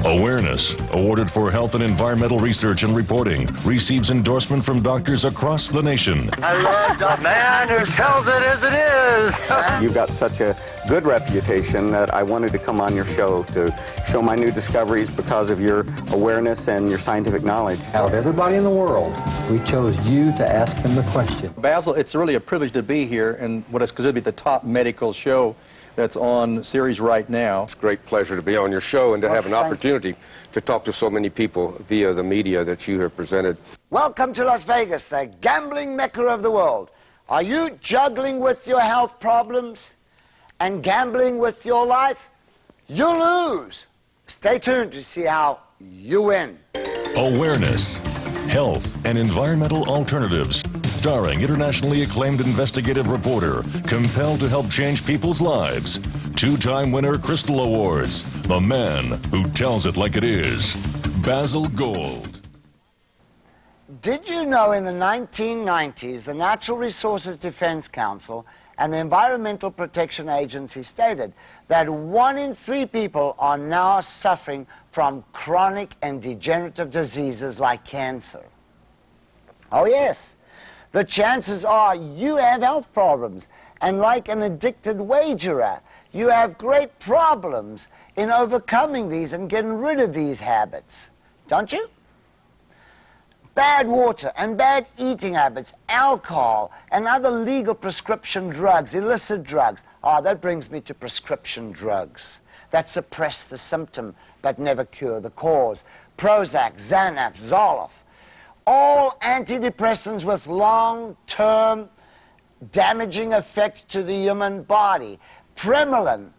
Awareness, awarded for health and environmental research and reporting, receives endorsement from doctors across the nation. I love the man who sells it as it is. You've got such a good reputation that I wanted to come on your show to show my new discoveries because of your awareness and your scientific knowledge. Out of everybody in the world, we chose you to ask him the question. Basil, it's really a privilege to be here in what is considered to be the top medical show that's on the series right now. It's a great pleasure to be on your show and to have an opportunity to talk to so many people via the media that you have presented. Welcome to Las Vegas, the gambling mecca of the world. Are you juggling with your health problems and gambling with your life? You lose. Stay tuned to see how you win. Awareness, health, and environmental alternatives. Starring internationally acclaimed investigative reporter, compelled to help change people's lives. Two-time winner Crystal Awards. The man who tells it like it is. Basil Gold. Did you know in the 1990s, the Natural Resources Defense Council and the Environmental Protection Agency stated that 1 in 3 people are now suffering from chronic and degenerative diseases like cancer? Oh yes. The chances are you have health problems, and like an addicted wagerer, you have great problems in overcoming these and getting rid of these habits, don't you? Bad water and bad eating habits, alcohol and other legal prescription drugs, illicit drugs. That brings me to prescription drugs that suppress the symptom but never cure the cause. Prozac, Xanax, Zoloft. All antidepressants with long-term damaging effects to the human body. Premarin,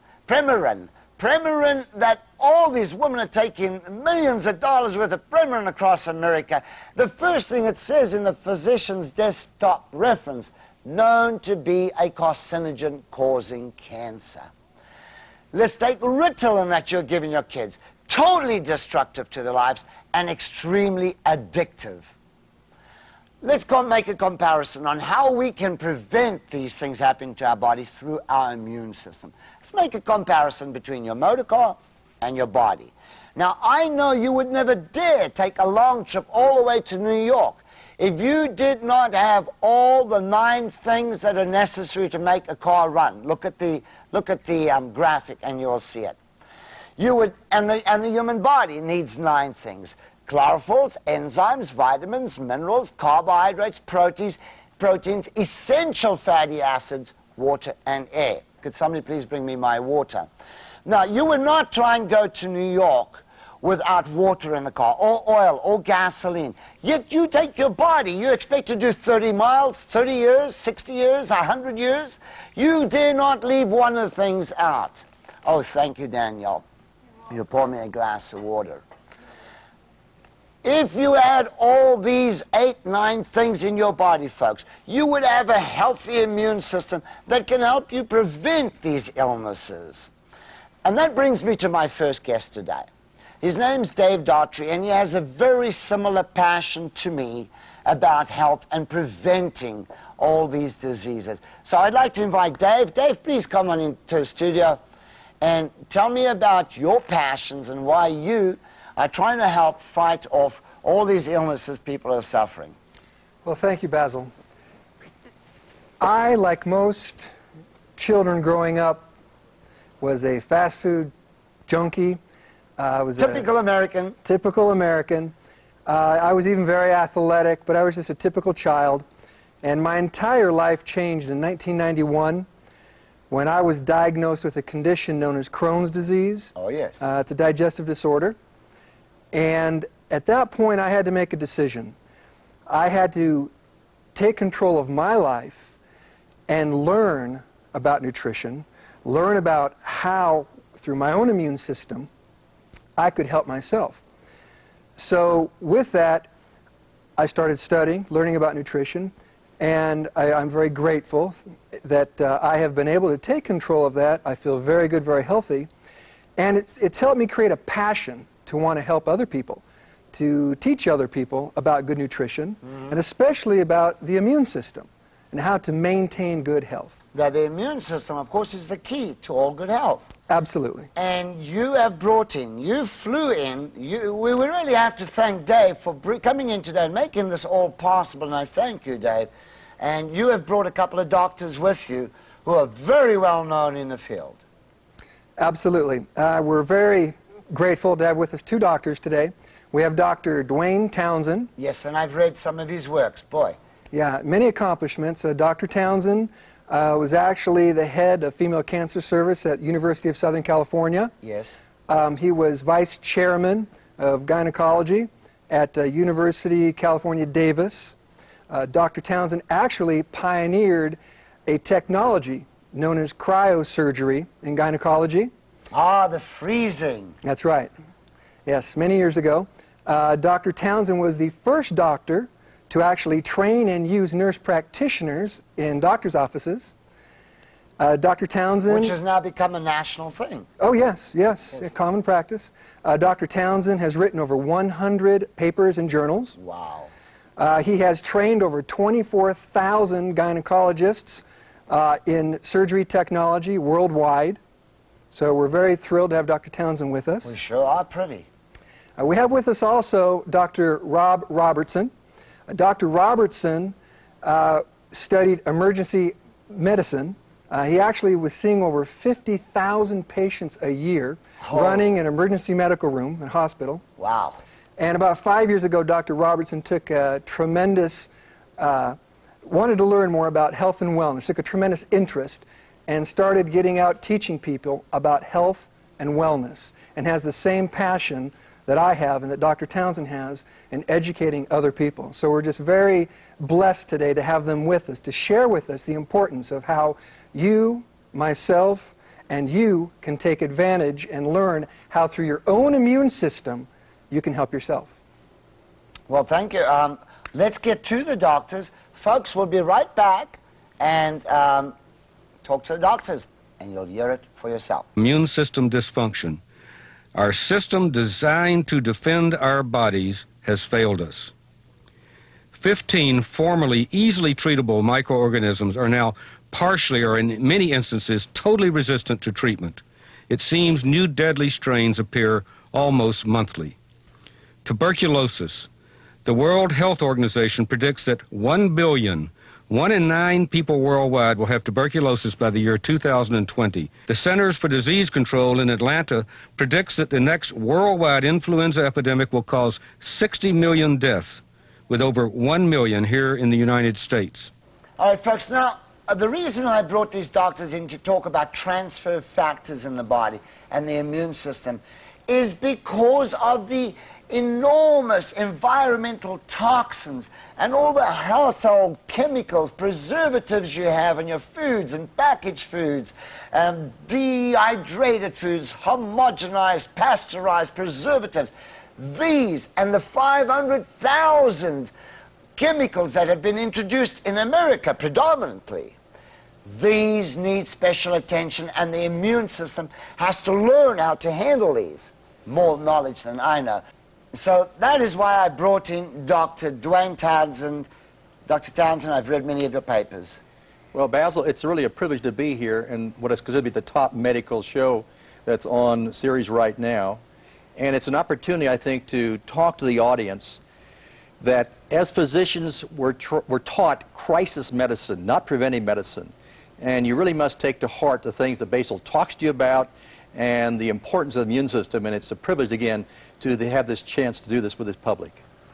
that all these women are taking millions of dollars worth of Premarin across America. The first thing it says in the physician's desktop reference, known to be a carcinogen causing cancer. Let's take Ritalin that you're giving your kids. Totally destructive to their lives and extremely addictive. Let's go and make a comparison on how we can prevent these things happening to our body through our immune system. Let's make a comparison between your motor car and your body. Now, I know you would never dare take a long trip all the way to New York if you did not have all the 9 things that are necessary to make a car run. Look at the graphic and you'll see it. You would, and the human body needs 9 things. Chlorophylls, enzymes, vitamins, minerals, carbohydrates, proteins, essential fatty acids, water, and air. Could somebody please bring me my water? Now, you would not try and go to New York without water in the car, or oil, or gasoline. Yet you take your body, you expect to do 30 miles, 30 years, 60 years, 100 years. You dare not leave one of the things out. Oh, thank you, Danielle. You pour me a glass of water. If you had all these 8, 9 things in your body, folks, you would have a healthy immune system that can help you prevent these illnesses. And that brings me to my first guest today. His name's Dave Daughtry, and he has a very similar passion to me about health and preventing all these diseases. So I'd like to invite Dave. Dave, please come on into the studio and tell me about your passions and why you are trying to help fight off all these illnesses people are suffering. Well, thank you, Basil. I, like most children growing up, was a fast food junkie. Typical American. Typical American. I was even very athletic, but I was just a typical child. And my entire life changed in 1991 when I was diagnosed with a condition known as Crohn's disease. Oh, yes. It's a digestive disorder. And at that point, I had to make a decision. I had to take control of my life and learn about nutrition, learn about how, through my own immune system, I could help myself. So with that, I started studying, learning about nutrition, and I'm very grateful that I have been able to take control of that. I feel very good, very healthy, and it's helped me create a passion to want to help other people, to teach other people about good nutrition, and especially about the immune system and how to maintain good health. that the immune system, of course, is the key to all good health. Absolutely. And you have brought in, you flew in, we really have to thank Dave for coming in today and making this all possible, and I thank you, Dave. And you have brought a couple of doctors with you who are very well known in the field. Absolutely. We're very grateful to have with us two doctors today. We have Dr. Duane Townsend. Yes, and I've read some of his works, boy. Yeah, many accomplishments. Dr. Townsend was actually the head of female cancer service at University of Southern California. Yes. He was vice chairman of gynecology at University California Davis. Dr. Townsend actually pioneered a technology known as cryosurgery in gynecology. Ah, the freezing. That's right. Yes, many years ago. Dr. Townsend was the first doctor to actually train and use nurse practitioners in doctors' offices. Dr. Townsend... Which has now become a national thing. Oh, yes, a common practice. Dr. Townsend has written over 100 papers and journals. Wow. He has trained over 24,000 gynecologists in surgery technology worldwide. So we're very thrilled to have Dr. Townsend with us. We sure are pretty. We have with us also Dr. Rob Robertson. Dr. Robertson studied emergency medicine. He actually was seeing over 50,000 patients a year, running an emergency medical room and hospital. Wow. And about 5 years ago, Dr. Robertson took a tremendous, wanted to learn more about health and wellness, took a tremendous interest, and started getting out teaching people about health and wellness, and has the same passion that I have and that Dr. Townsend has in educating other people. So we're just very blessed today to have them with us, to share with us the importance of how you, myself, and you can take advantage and learn how through your own immune system you can help yourself. Well, thank you. Let's get to the doctors. Folks, we'll be right back and talk to the doctors, and you'll hear it for yourself. Immune system dysfunction. Our system designed to defend our bodies has failed us. 15 formerly easily treatable microorganisms are now partially or in many instances totally resistant to treatment. It seems new deadly strains appear almost monthly. Tuberculosis. The World Health Organization predicts that 1 billion, 1 in 9 people worldwide will have tuberculosis by the year 2020. The Centers for Disease Control in Atlanta predicts that the next worldwide influenza epidemic will cause 60 million deaths, with over 1 million here in the United States. All right, folks, now, the reason I brought these doctors in to talk about transfer factors in the body and the immune system is because of the enormous environmental toxins and all the household chemicals, preservatives you have in your foods and packaged foods, dehydrated foods, homogenized, pasteurized preservatives. These and the 500,000 chemicals that have been introduced in America predominantly, these need special attention, and the immune system has to learn how to handle these. More knowledge than I know. So that is why I brought in Dr. Duane Townsend. Dr. Townsend, I've read many of your papers. Well, Basil, it's really a privilege to be here in what is considered to be the top medical show that's on the series right now. And it's an opportunity, I think, to talk to the audience that as physicians, we're taught crisis medicine, not preventive medicine. And you really must take to heart the things that Basil talks to you about and the importance of the immune system. And it's a privilege, again, to have this chance to do this with this public.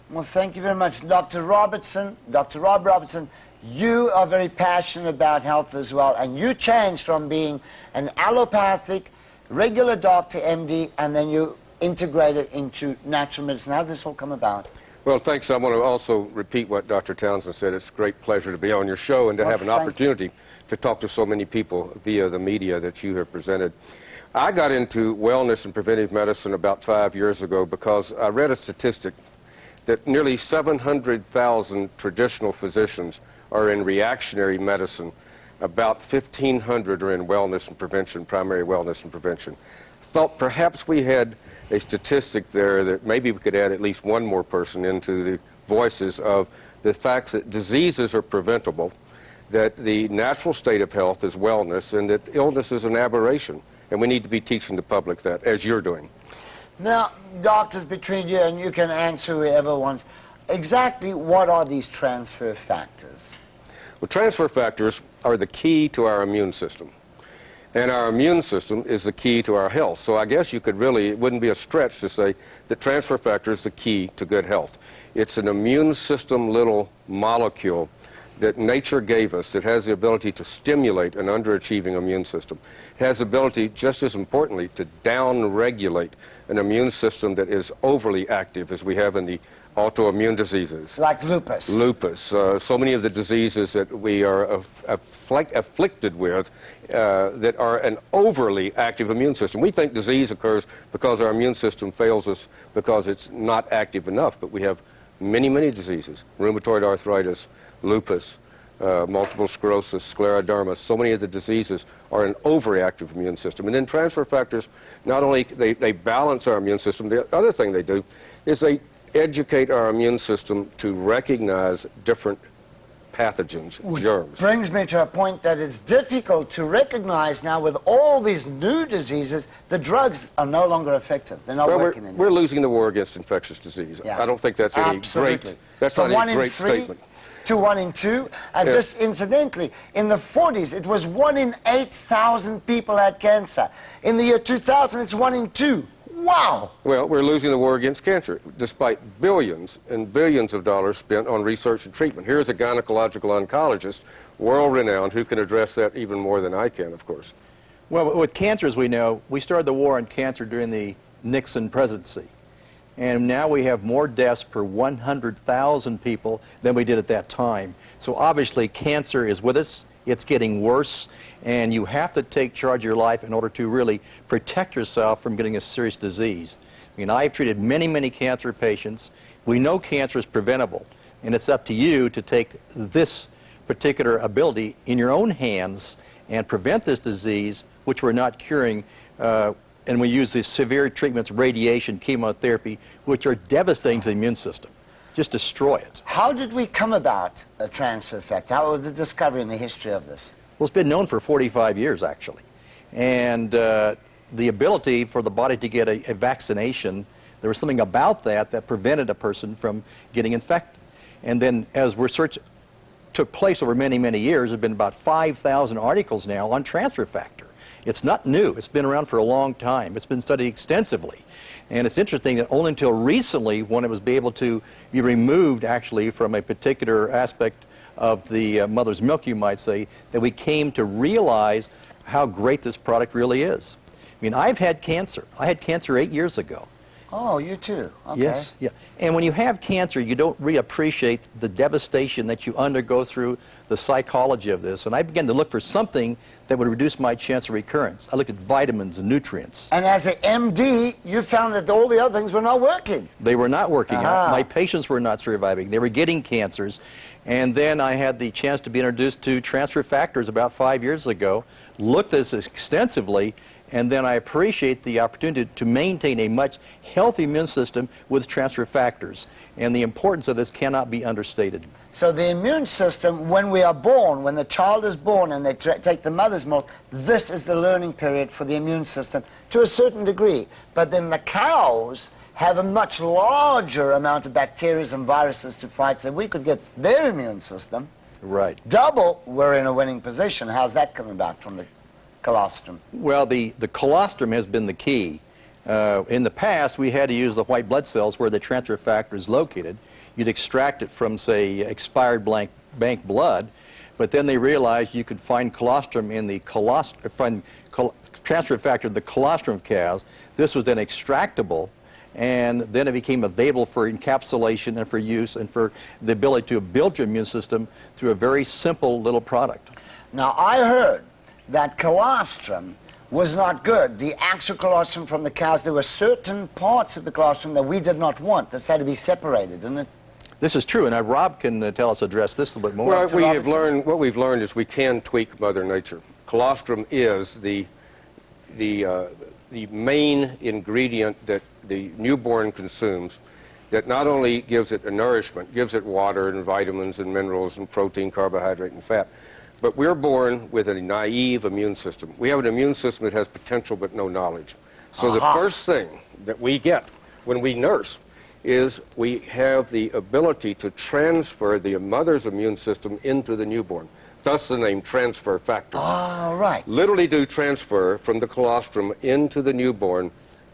Well, thank you very much. Dr. Robertson, Dr. Rob Robertson, you are very passionate about health as well, and you changed from being an allopathic, regular doctor, MD, and then you integrated into natural medicine. How did this all come about? Well, thanks. I want to also repeat what Dr. Townsend said. It's a great pleasure to be on your show and to have an opportunity to talk to so many people via the media that you have presented. I got into wellness and preventive medicine about 5 years ago because I read a statistic that nearly 700,000 traditional physicians are in reactionary medicine. About 1,500 are in wellness and prevention, primary wellness and prevention. Thought perhaps we had a statistic there that maybe we could add at least one more person into the voices of the facts that diseases are preventable, that the natural state of health is wellness and that illness is an aberration. And we need to be teaching the public that, as you're doing. Now, doctors, between you, and you can answer whoever wants, exactly what are these transfer factors? Well, transfer factors are the key to our immune system. And our immune system is the key to our health. So I guess you could really, it wouldn't be a stretch to say that transfer factor is the key to good health. It's an immune system little molecule that nature gave us that has the ability to stimulate an underachieving immune system. It has the ability, just as importantly, to down-regulate an immune system that is overly active, as we have in the autoimmune diseases. Like lupus. Lupus. So many of the diseases that we are afflicted with that are an overly active immune system. We think disease occurs because our immune system fails us because it's not active enough, but we have many, many diseases. Rheumatoid arthritis, lupus, multiple sclerosis, scleroderma. So many of the diseases are an overreactive immune system. And then transfer factors, not only they balance our immune system, the other thing they do is they educate our immune system to recognize different pathogens, germs. Brings me to a point that it's difficult to recognize now with all these new diseases, the drugs are no longer effective. They're not working anymore. We're losing the war against infectious disease. Yeah. I don't think that's any great, that's not any great statement. To 1 in 2. And just incidentally, in the 40s, it was 1 in 8,000 people had cancer. In the year 2000, it's 1 in 2. Wow! Well, we're losing the war against cancer, despite billions and billions of dollars spent on research and treatment. Here's a gynecological oncologist, world-renowned, who can address that even more than I can, of course. Well, with cancer, as we know, we started the war on cancer during the Nixon presidency. And now we have more deaths per 100,000 people than we did at that time. So obviously cancer is with us, it's getting worse, and you have to take charge of your life in order to really protect yourself from getting a serious disease. I mean, I've treated many, many cancer patients. We know cancer is preventable, and it's up to you to take this particular ability in your own hands and prevent this disease, which we're not curing. And we use these severe treatments, radiation, chemotherapy, which are devastating to the immune system. Just destroy it. How did we come about a transfer factor? How was the discovery and the history of this? Well, it's been known for 45 years, actually. And the ability for the body to get a vaccination, there was something about that that prevented a person from getting infected. And then as research took place over many, many years, there have been about 5,000 articles now on transfer factor. It's not new. It's been around for a long time. It's been studied extensively. And it's interesting that only until recently, when it was able to be removed actually from a particular aspect of the mother's milk, you might say, that we came to realize how great this product really is. I mean, I've had cancer. I had cancer 8 years ago. Oh, you too? Okay. Yes, yeah. And when you have cancer, you don't really appreciate the devastation that you undergo through the psychology of this. And I began to look for something that would reduce my chance of recurrence. I looked at vitamins and nutrients. And as an MD, you found that all the other things were not working. They were not working out. My patients were not surviving. They were getting cancers. And then I had the chance to be introduced to transfer factors about 5 years ago, looked at this extensively, and then I appreciate the opportunity to maintain a much healthy immune system with transfer factors. And the importance of this cannot be understated. So the immune system, when we are born, when the child is born and they take the mother's milk, this is the learning period for the immune system to a certain degree. But then the cows have a much larger amount of bacteria and viruses to fight, so we could get their immune system. Right. Double, we're in a winning position. How's that coming about from the colostrum? Well, the colostrum has been the key. In the past, we had to use the white blood cells where the transfer factor is located. You'd extract it from, say, expired bank blood, but then they realized you could find colostrum in the transfer factor in the colostrum of cows. This was then extractable, and then it became available for encapsulation and for use and for the ability to build your immune system through a very simple little product. Now, I heard that colostrum was not good. The actual colostrum from the cows, there were certain parts of the colostrum that we did not want. This had to be separated, didn't it? This is true, and Rob can address this a little bit more. Well, what we've learned is we can tweak Mother Nature. Colostrum is the main ingredient that the newborn consumes that not only gives it a nourishment, gives it water and vitamins and minerals and protein, carbohydrate, and fat, but we're born with a naive immune system. We have an immune system that has potential but no knowledge. So the first thing that we get when we nurse is we have the ability to transfer the mother's immune system into the newborn. Thus the name transfer factors. All right. Literally do transfer from the colostrum into the newborn,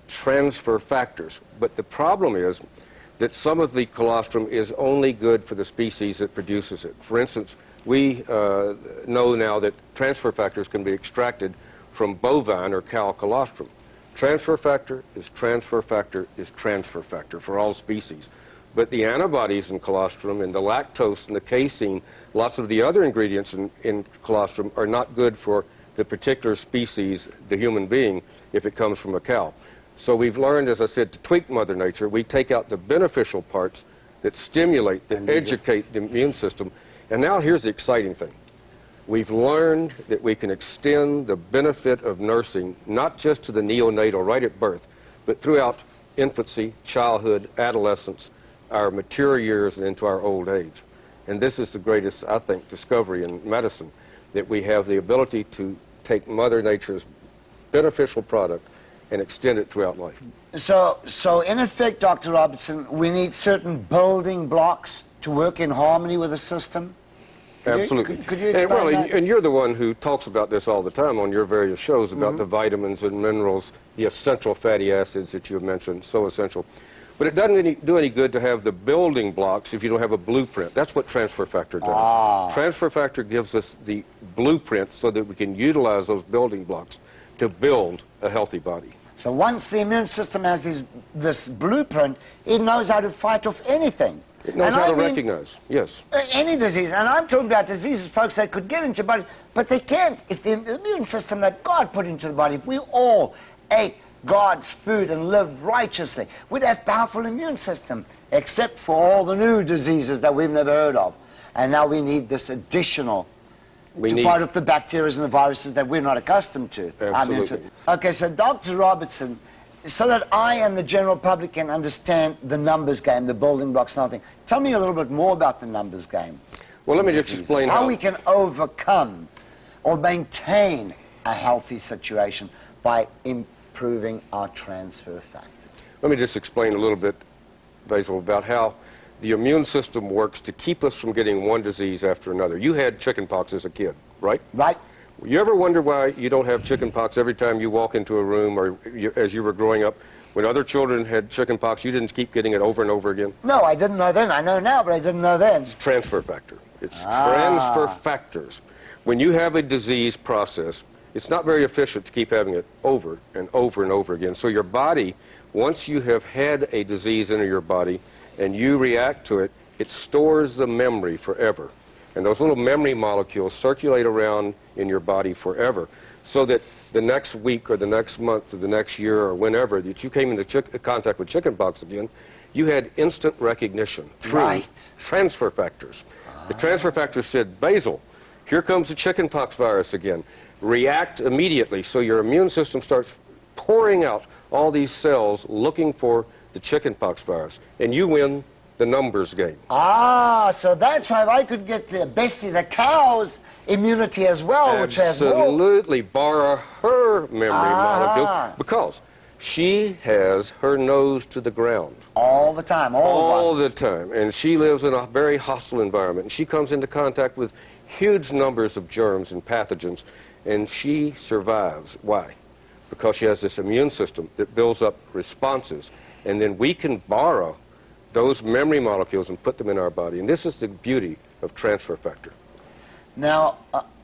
transfer factors. But the problem is that some of the colostrum is only good for the species that produces it. For instance, we know now that transfer factors can be extracted from bovine or cow colostrum. Transfer factor is transfer factor is transfer factor for all species. But the antibodies in colostrum and the lactose and the casein, lots of the other ingredients in colostrum are not good for the particular species, the human being, if it comes from a cow. So we've learned, as I said, to tweak Mother Nature. We take out the beneficial parts that stimulate, that educate the immune system. And now here's the exciting thing. We've learned that we can extend the benefit of nursing not just to the neonatal right at birth, but throughout infancy, childhood, adolescence, our mature years, and into our old age. And this is the greatest, I think, discovery in medicine, that we have the ability to take Mother Nature's beneficial product and extend it throughout life. So in effect, Dr. Robertson, we need certain building blocks to work in harmony with the system? Absolutely. Could you explain that? And you're the one who talks about this all the time on your various shows about the vitamins and minerals, the essential fatty acids that you have mentioned, so essential. But it doesn't do any good to have the building blocks if you don't have a blueprint. That's what transfer factor does. Transfer factor gives us the blueprint so that we can utilize those building blocks to build a healthy body. So once the immune system has this blueprint, it knows how to fight off anything. It knows how to recognize, yes. Any disease. And I'm talking about diseases, folks, that could get into your body, but they can't. If the immune system that God put into the body, if we all ate God's food and lived righteously, we'd have a powerful immune system, except for all the new diseases that we've never heard of. And now we need this additional to fight off the bacteria and the viruses that we're not accustomed to. Absolutely. Okay, so Dr. Robertson, so that I and the general public can understand the numbers game, the building blocks and everything, tell me a little bit more about the numbers game. Well, let me just explain how we can overcome or maintain a healthy situation by improving our transfer factor. Let me just explain a little bit, Basil, about how the immune system works to keep us from getting one disease after another. You had chickenpox as a kid, right? Right. You ever wonder why you don't have chickenpox every time you walk into a room or as you were growing up? When other children had chickenpox, you didn't keep getting it over and over again? No, I didn't know then. I know now, but I didn't know then. It's transfer factor. It's transfer factors. When you have a disease process, it's not very efficient to keep having it over and over and over again. So your body, once you have had a disease in your body and you react to it, it stores the memory forever. And those little memory molecules circulate around in your body forever, so that the next week or the next month or the next year or whenever that you came into contact with chickenpox again, you had instant recognition through transfer factors. The transfer factors said, Basil, here comes the chickenpox virus again. React immediately, so your immune system starts pouring out all these cells looking for the chickenpox virus, and you win the numbers game. So that's why I could get the cow's immunity as well, which has more. Absolutely, borrow her memory molecules, because she has her nose to the ground. All the time, all the time. And she lives in a very hostile environment. And she comes into contact with huge numbers of germs and pathogens, and she survives. Why? Because she has this immune system that builds up responses, and then we can borrow those memory molecules and put them in our body. And this is the beauty of transfer factor. Now,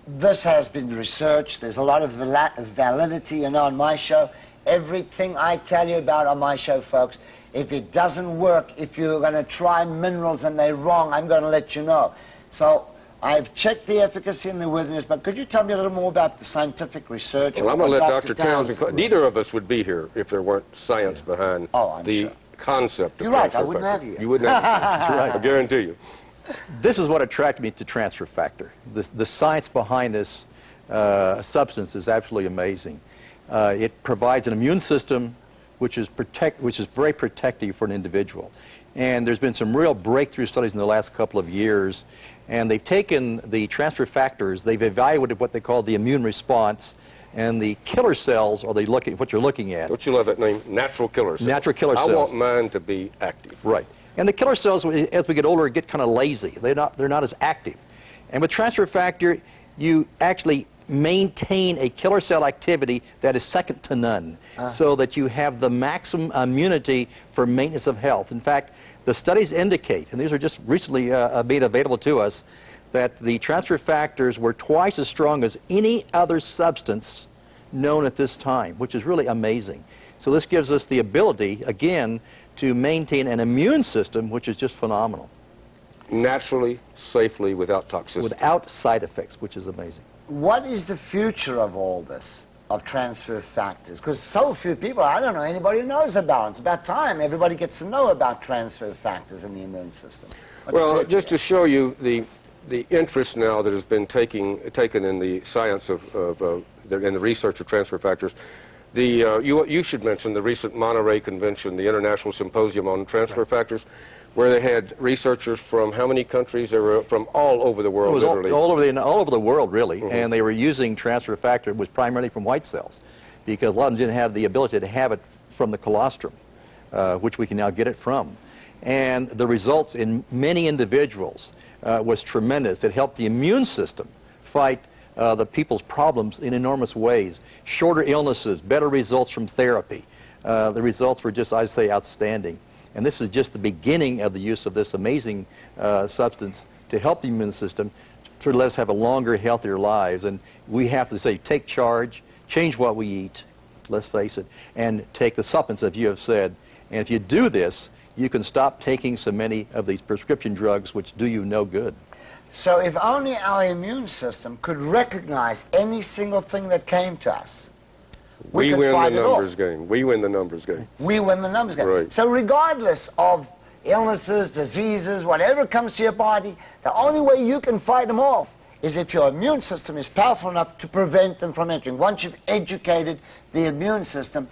this has been researched. There's a lot of validity, on my show. Everything I tell you about on my show, folks, if it doesn't work, if you're going to try minerals and they're wrong, I'm going to let you know. So I've checked the efficacy and the worthiness, but could you tell me a little more about the scientific research? Well, I'm going to let Dr. Townsend. Neither of us would be here if there weren't science behind the concept of transfer factor. I wouldn't have you. You wouldn't have you. That's right. I guarantee you. This is what attracted me to transfer factor. The science behind this substance is absolutely amazing. It provides an immune system which is very protective for an individual. And there's been some real breakthrough studies in the last couple of years, and they've taken the transfer factors, they've evaluated what they call the immune response, and the killer cells are what you're looking at. Don't you love that name? Natural killer cells. Natural killer cells. I want mine to be active. Right. And the killer cells, as we get older, get kind of lazy. They're not as active. And with transfer factor, you actually maintain a killer cell activity that is second to none, so that you have the maximum immunity for maintenance of health. In fact, the studies indicate, and these are just recently made available to us, that the transfer factors were twice as strong as any other substance known at this time, which is really amazing. So this gives us the ability, again, to maintain an immune system which is just phenomenal. Naturally, safely, without toxicity. Without side effects, which is amazing. What is the future of all this, of transfer factors? Because so few people, I don't know anybody who knows about it. It's about time everybody gets to know about transfer factors in the immune system. Well, just to show you the interest now that has been taken in the science in the research of transfer factors, you should mention the recent Monterey Convention, the International Symposium on Transfer Factors, where they had researchers from how many countries? They were from all over the world, it was literally. all over the world, really. And they were using transfer factor, was primarily from white cells, because a lot of them didn't have the ability to have it from the colostrum, which we can now get it from. And the results in many individuals was tremendous. It helped the immune system fight the people's problems in enormous ways. Shorter illnesses, better results from therapy. The results were just, I'd say, outstanding. And this is just the beginning of the use of this amazing substance to help the immune system to let us have a longer, healthier lives. And we have to say, take charge, change what we eat, let's face it, and take the supplements, as you have said. And if you do this, you can stop taking so many of these prescription drugs which do you no good. So if only our immune system could recognize any single thing that came to us, we win fight the it off. numbers game. We win the numbers game. We win the numbers game. Right. So regardless of illnesses, diseases, whatever comes to your body, the only way you can fight them off is if your immune system is powerful enough to prevent them from entering. Once you've educated the immune system,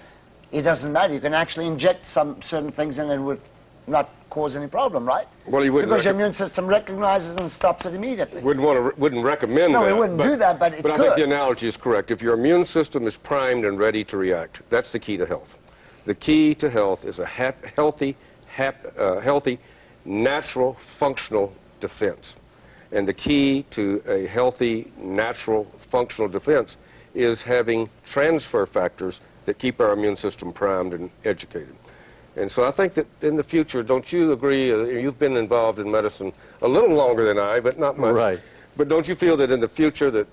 it doesn't matter. You can actually inject some certain things and it would not cause any problem, right? Well, you wouldn't because your immune system recognizes and stops it immediately. Wouldn't recommend that. No, we wouldn't do that, but it could. I think the analogy is correct. If your immune system is primed and ready to react, that's the key to health. The key to health is a healthy, natural, functional defense. And the key to a healthy, natural, functional defense is having transfer factors that keep our immune system primed and educated. And so I think that in the future, don't you agree, you've been involved in medicine a little longer than I, but not much. Right. But don't you feel that in the future that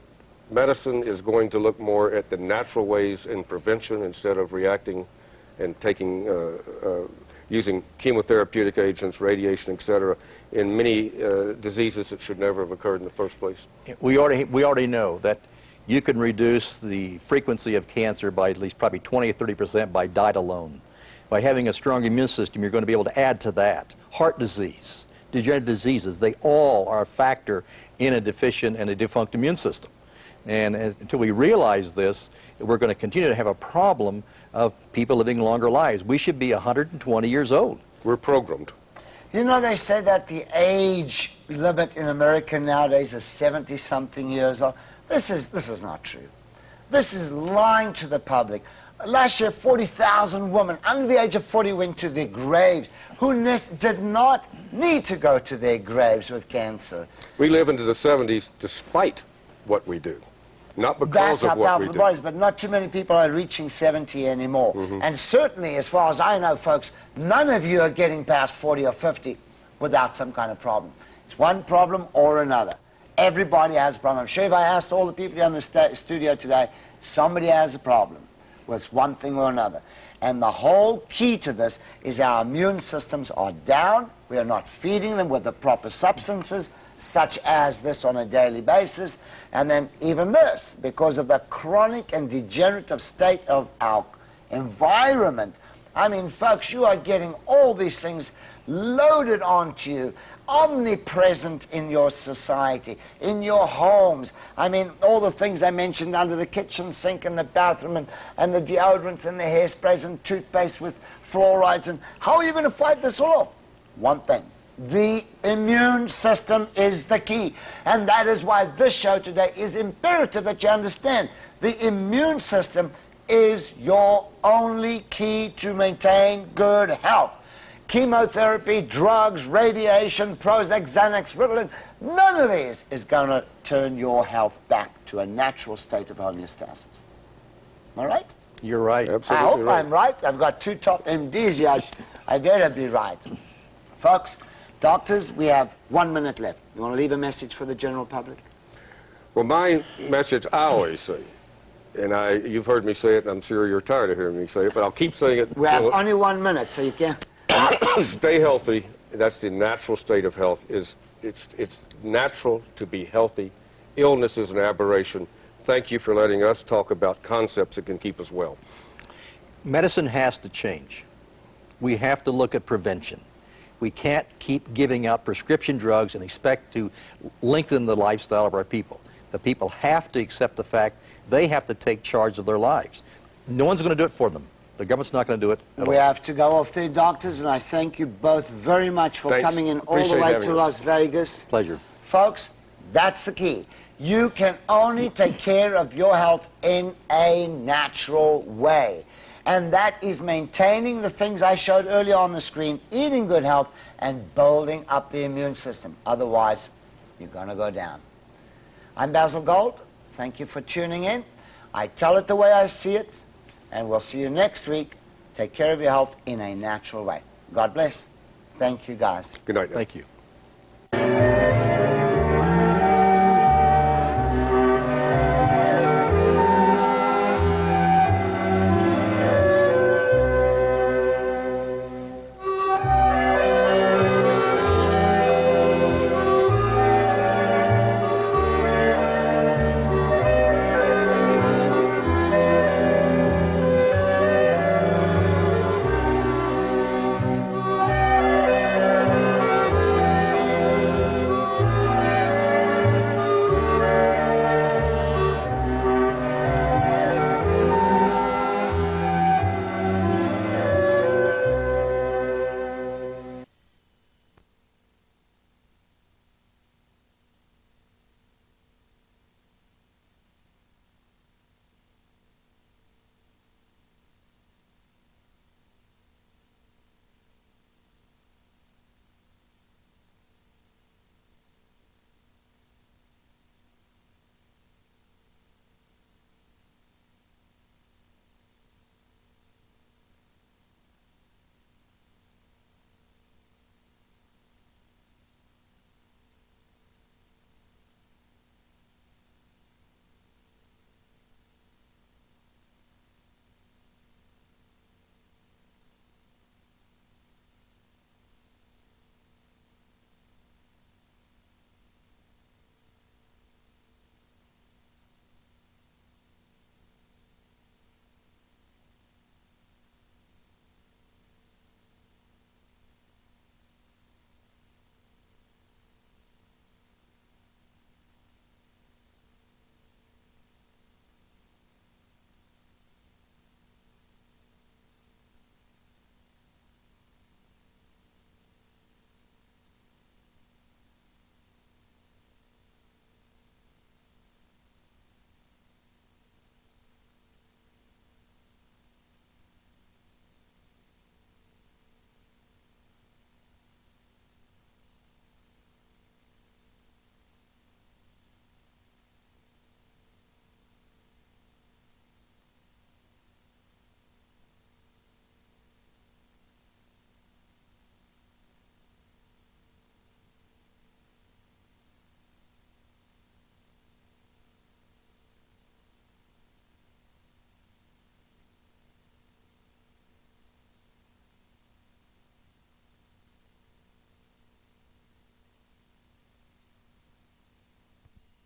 medicine is going to look more at the natural ways in prevention instead of reacting and taking, using chemotherapeutic agents, radiation, et cetera, in many diseases that should never have occurred in the first place? We already know that you can reduce the frequency of cancer by at least probably 20 or 30% by diet alone. By having a strong immune system, you're going to be able to add to that. Heart disease, degenerative diseases, they all are a factor in a deficient and a defunct immune system. And until we realize this, we're going to continue to have a problem of people living longer lives. We should be 120 years old. We're programmed. You know, they say that the age limit in America nowadays is 70-something years old. This is not true. This is lying to the public. Last year, 40,000 women under the age of 40 went to their graves who did not need to go to their graves with cancer. We live into the 70s despite what we do, not because That's of how what we powerful the do. body is, but not too many people are reaching 70 anymore. And certainly, as far as I know, folks, none of you are getting past 40 or 50 without some kind of problem. It's one problem or another. Everybody has a problem. I'm sure if I asked all the people here in the studio today, somebody has a problem with one thing or another. And the whole key to this is our immune systems are down. We are not feeding them with the proper substances, such as this on a daily basis. And then even this, because of the chronic and degenerative state of our environment. I mean, folks, you are getting all these things loaded onto you. omnipresent in your society, in your homes. I mean, all the things I mentioned under the kitchen sink and the bathroom, and the deodorants and the hairsprays and toothpaste with fluorides. And how are you going to fight this all off? One thing. The immune system is the key. And that is why this show today is imperative that you understand. The immune system is your only key to maintain good health. Chemotherapy, drugs, radiation, Prozac, Xanax, Ritalin, none of these is going to turn your health back to a natural state of homeostasis. Am I right? You're right. Absolutely I hope right. I'm right. I've got two top MDs here. I better be right. Folks, doctors, we have 1 minute left. You want to leave a message for the general public? Well, my message I always say, and you've heard me say it, and I'm sure you're tired of hearing me say it, but I'll keep saying it. We have only 1 minute, so you can't. Stay healthy. That's the natural state of health. It's natural to be healthy. Illness is an aberration. Thank you for letting us talk about concepts that can keep us well. Medicine has to change. We have to look at prevention. We can't keep giving out prescription drugs and expect to lengthen the lifestyle of our people. The people have to accept the fact they have to take charge of their lives. No one's going to do it for them. The government's not going to do it at all. We have to go off there, doctors, and I thank you both very much for Thanks. coming in all Appreciate the way having to us. Las Vegas. Pleasure. Folks, that's the key. You can only take care of your health in a natural way. And that is maintaining the things I showed earlier on the screen, eating good health, and building up the immune system. Otherwise, you're going to go down. I'm Basil Gold. Thank you for tuning in. I tell it the way I see it, and we'll see you next week. Take care of your health in a natural way. God bless. Thank you, guys. Good night. Thank you.